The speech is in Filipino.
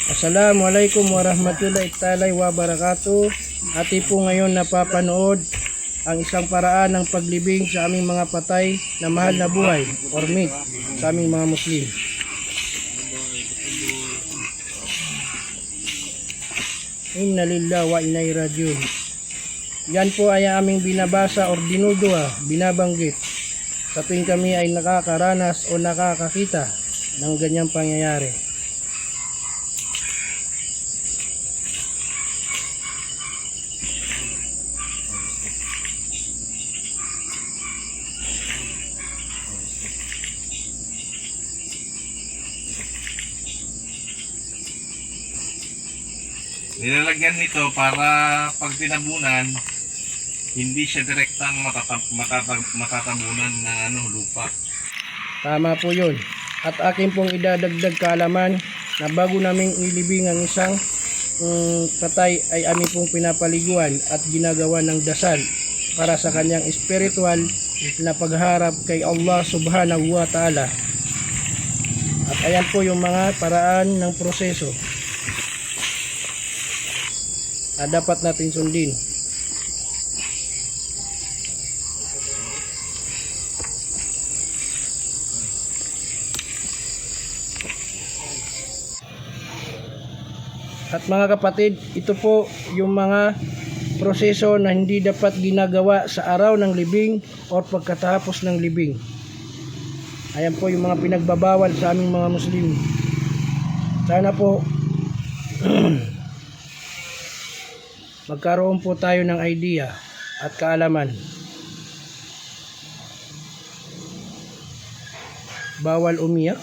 Assalamualaikum warahmatullahi taala wabarakatuh. Ati po ngayon napapanood ang isang paraan ng paglibing sa aming mga patay na mahal na buhay or meat sa aming mga Muslim. Inna lillahi wa inna ilaihi rajiun. Yan po ay aming binabasa or dinudua, binabanggit sa tuwing kami ay nakakaranas o nakakakita ng ganyang pangyayari. Nilalagyan nito para pag tinabunan, hindi siya direktang matatabunan ng lupa. Tama po yun. At akin pong idadagdag kaalaman na bago naming ilibing ang isang patay ay amin pong pinapaliguan at ginagawa ng dasal para sa kanyang spiritual na pagharap kay Allah subhanahu wa ta'ala. At ayan po yung mga paraan ng proseso na dapat natin sundin. At mga kapatid, ito po yung mga proseso na hindi dapat ginagawa sa araw ng libing o pagkatapos ng libing. Ayan po yung mga pinagbabawal sa aming mga Muslim. Sana po magkaroon po tayo ng idea at kaalaman. Bawal umiyak.